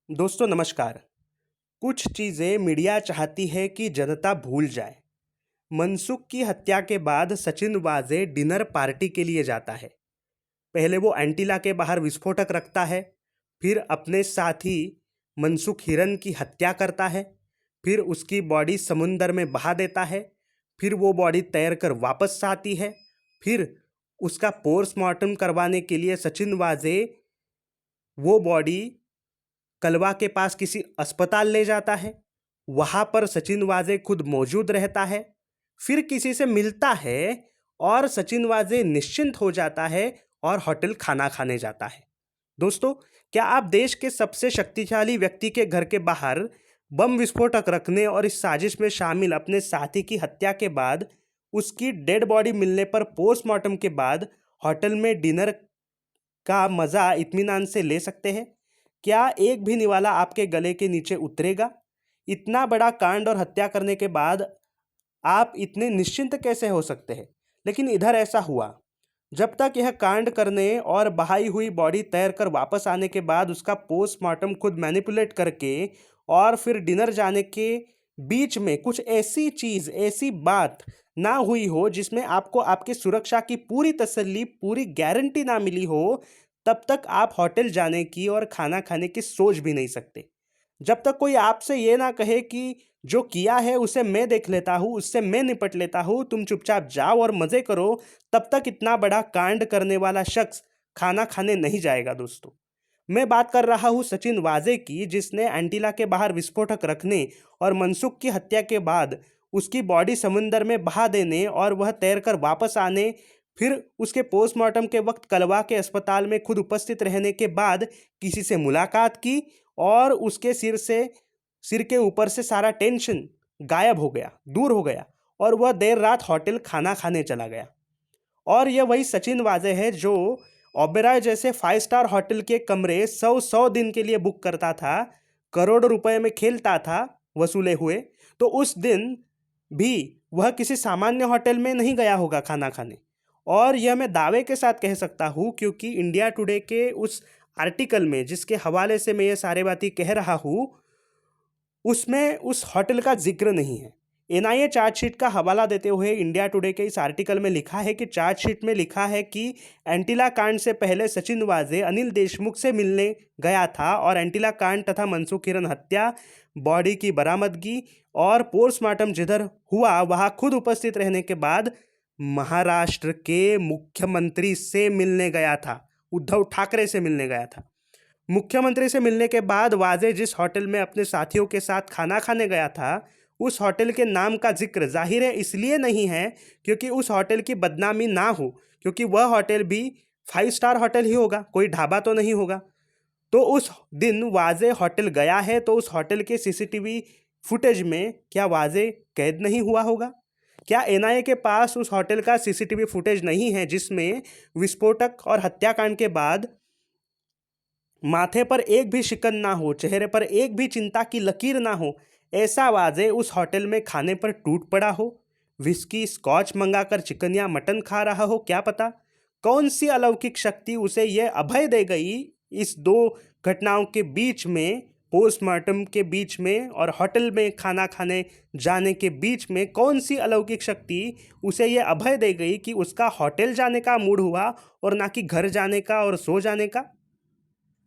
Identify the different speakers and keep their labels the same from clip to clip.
Speaker 1: दोस्तों नमस्कार। कुछ चीज़ें मीडिया चाहती है कि जनता भूल जाए। मनसुख की हत्या के बाद सचिन वाजे डिनर पार्टी के लिए जाता है। पहले वो एंटीला के बाहर विस्फोटक रखता है, फिर अपने साथी मनसुख हिरन की हत्या करता है, फिर उसकी बॉडी समुंदर में बहा देता है, फिर वो बॉडी तैर कर वापस आती है, फिर उसका पोस्टमार्टम करवाने के लिए सचिन वाजे वो बॉडी कलवा के पास किसी अस्पताल ले जाता है। वहां पर सचिन वाजे खुद मौजूद रहता है, फिर किसी से मिलता है और सचिन वाजे निश्चिंत हो जाता है और होटल खाना खाने जाता है। दोस्तों, क्या आप देश के सबसे शक्तिशाली व्यक्ति के घर के बाहर बम विस्फोटक रखने और इस साजिश में शामिल अपने साथी की हत्या के बाद उसकी डेड बॉडी मिलने पर पोस्टमार्टम के बाद होटल में डिनर का मजा इत्मीनान से ले सकते हैं? क्या एक भी निवाला आपके गले के नीचे उतरेगा? इतना बड़ा कांड और हत्या करने के बाद आप इतने निश्चिंत कैसे हो सकते हैं? लेकिन इधर ऐसा हुआ। जब तक यह कांड करने और बहाई हुई बॉडी तैर कर वापस आने के बाद उसका पोस्टमार्टम खुद मैनिपुलेट करके और फिर डिनर जाने के बीच में कुछ ऐसी चीज, ऐसी बात ना हुई हो जिसमें आपको आपकी सुरक्षा की पूरी तसल्ली, पूरी गारंटी ना मिली हो, तब तक आप होटल जाने की और खाना खाने की सोच भी नहीं सकते। जब तक कोई आपसे ये ना कहे कि जो किया है उसे मैं देख लेता हूँ, उससे मैं निपट लेता हूँ, तुम चुपचाप जाओ और मजे करो, तब तक इतना बड़ा कांड करने वाला शख्स खाना खाने नहीं जाएगा। दोस्तों, मैं बात कर रहा हूँ सचिन वाजे की, जिसने एंटीला के बाहर विस्फोटक रखने और मनसुख की हत्या के बाद उसकी बॉडी समुंदर में बहा देने और वह तैरकर वापस आने, फिर उसके पोस्टमार्टम के वक्त कलवा के अस्पताल में खुद उपस्थित रहने के बाद किसी से मुलाकात की और उसके सिर के ऊपर से सारा टेंशन गायब हो गया, दूर हो गया और वह देर रात होटल खाना खाने चला गया। और यह वही सचिन वाजे है जो ओबेरॉय जैसे 5 स्टार होटल के कमरे 100 दिन के लिए बुक करता था, करोड़ों रुपए में खेलता था वसूले हुए। तो उस दिन भी वह किसी सामान्य होटल में नहीं गया होगा खाना खाने। और यह मैं दावे के साथ कह सकता हूँ, क्योंकि इंडिया टुडे के उस आर्टिकल में जिसके हवाले से मैं ये सारे बातें कह रहा हूँ, उसमें उस होटल का जिक्र नहीं है। एनआईए चार्जशीट का हवाला देते हुए इंडिया टुडे के इस आर्टिकल में लिखा है कि चार्जशीट में लिखा है कि एंटीला कांड से पहले सचिन वाजे अनिल देशमुख से मिलने गया था और एंटीला कांड तथा मनसुख हिरन हत्या, बॉडी की बरामदगी और पोस्टमार्टम जिधर हुआ वहां खुद उपस्थित रहने के बाद महाराष्ट्र के मुख्यमंत्री से मिलने गया था, उद्धव ठाकरे से मिलने गया था। मुख्यमंत्री से मिलने के बाद वाजे जिस होटल में अपने साथियों के साथ खाना खाने गया था, उस होटल के नाम का जिक्र जाहिर है इसलिए नहीं है क्योंकि उस होटल की बदनामी ना हो, क्योंकि वह होटल भी 5 स्टार होटल ही होगा, कोई ढाबा तो नहीं होगा। तो उस दिन वाजे होटल गया है तो उस होटल के सीसीटीवी फुटेज में क्या वाजे कैद नहीं हुआ होगा? क्या एनआईए के पास उस होटल का सीसीटीवी फुटेज नहीं है जिसमें विस्फोटक और हत्याकांड के बाद माथे पर एक भी शिकन ना हो, चेहरे पर एक भी चिंता की लकीर ना हो, ऐसा वाजे उस होटल में खाने पर टूट पड़ा हो, विस्की स्कॉच मंगाकर चिकन या मटन खा रहा हो? क्या पता कौन सी अलौकिक शक्ति उसे यह अभय दे गई इस दो घटनाओं के बीच में, पोस्टमार्टम के बीच में और होटल में खाना खाने जाने के बीच में कौन सी अलौकिक शक्ति उसे यह अभय दे गई कि उसका होटल जाने का मूड हुआ और ना कि घर जाने का और सो जाने का?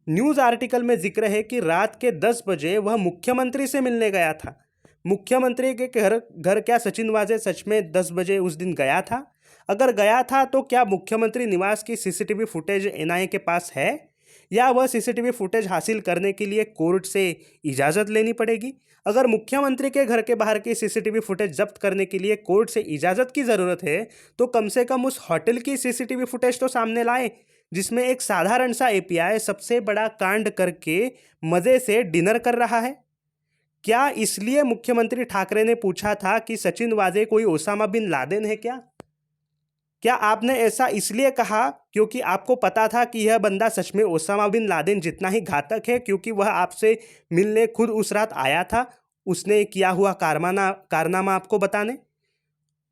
Speaker 1: न्यूज़ आर्टिकल में जिक्र है कि रात के 10 बजे वह मुख्यमंत्री से मिलने गया था। मुख्यमंत्री के घर क्या सचिन वाजे सच में 10 बजे उस दिन गया था? अगर गया था तो क्या मुख्यमंत्री निवास की सीसीटीवी फुटेज एनआईए के पास है, या वह सीसीटीवी फुटेज हासिल करने के लिए कोर्ट से इजाज़त लेनी पड़ेगी? अगर मुख्यमंत्री के घर के बाहर की सीसीटीवी फुटेज जब्त करने के लिए कोर्ट से इजाज़त की ज़रूरत है, तो कम से कम उस होटल की सीसीटीवी फुटेज तो सामने लाए जिसमें एक साधारण सा एपीआई सबसे बड़ा कांड करके मज़े से डिनर कर रहा है। क्या इसलिए मुख्यमंत्री ठाकरे ने पूछा था कि सचिन वाजे कोई ओसामा बिन लादेन है क्या? क्या आपने ऐसा इसलिए कहा क्योंकि आपको पता था कि यह बंदा सच में ओसामा बिन लादेन जितना ही घातक है, क्योंकि वह आपसे मिलने खुद उस रात आया था उसने किया हुआ कारनामा आपको बताने?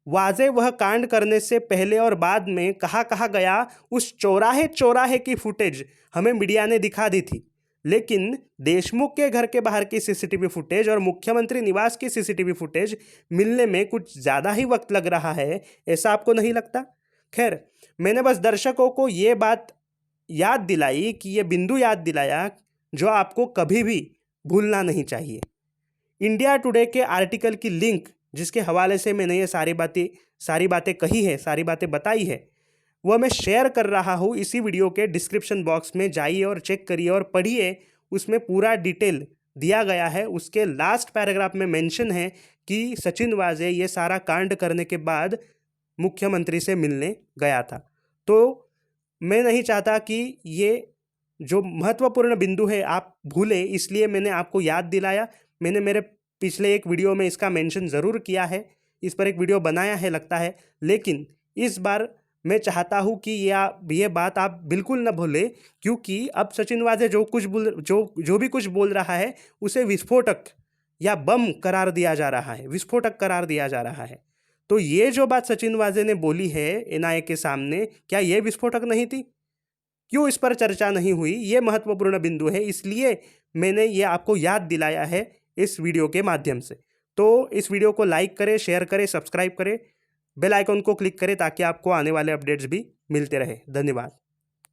Speaker 1: वाजे वह कांड करने से पहले और बाद में कहाँ कहाँ गया, उस चौराहे चौराहे की फुटेज हमें मीडिया ने दिखा दी थी। लेकिन देशमुख के घर के बाहर की सीसीटीवी फुटेज और मुख्यमंत्री निवास की सीसीटीवी फुटेज मिलने में कुछ ज़्यादा ही वक्त लग रहा है, ऐसा आपको नहीं लगता? खैर, मैंने बस दर्शकों को ये बात याद दिलाई कि ये बिंदु याद दिलाया जो आपको कभी भी भूलना नहीं चाहिए। इंडिया टुडे के आर्टिकल की लिंक जिसके हवाले से मैंने ये सारी बातें कही है, सारी बातें बताई है, वह मैं शेयर कर रहा हूँ इसी वीडियो के डिस्क्रिप्शन बॉक्स में। जाइए और चेक करिए और पढ़िए, उसमें पूरा डिटेल दिया गया है। उसके लास्ट पैराग्राफ में मेंशन है कि सचिन वाजे ये सारा कांड करने के बाद मुख्यमंत्री से मिलने गया था। तो मैं नहीं चाहता कि ये जो महत्वपूर्ण बिंदु है आप भूलें, इसलिए मैंने आपको याद दिलाया। मैंने मेरे पिछले एक वीडियो में इसका मेंशन ज़रूर किया है, इस पर एक वीडियो बनाया है लगता है, लेकिन इस बार मैं चाहता हूँ कि ये बात आप बिल्कुल न भूलें, क्योंकि अब सचिन वाजे जो भी कुछ बोल रहा है उसे विस्फोटक या बम करार दिया जा रहा है, विस्फोटक करार दिया जा रहा है। तो ये जो बात सचिन वाजे ने बोली है एनआईए के सामने, क्या ये विस्फोटक नहीं थी? क्यों इस पर चर्चा नहीं हुई? ये महत्वपूर्ण बिंदु है, इसलिए मैंने ये आपको याद दिलाया है इस वीडियो के माध्यम से। तो इस वीडियो को लाइक करें, शेयर करें, सब्सक्राइब करें, बेल आइकन को क्लिक करें ताकि आपको आने वाले अपडेट्स भी मिलते रहे। धन्यवाद।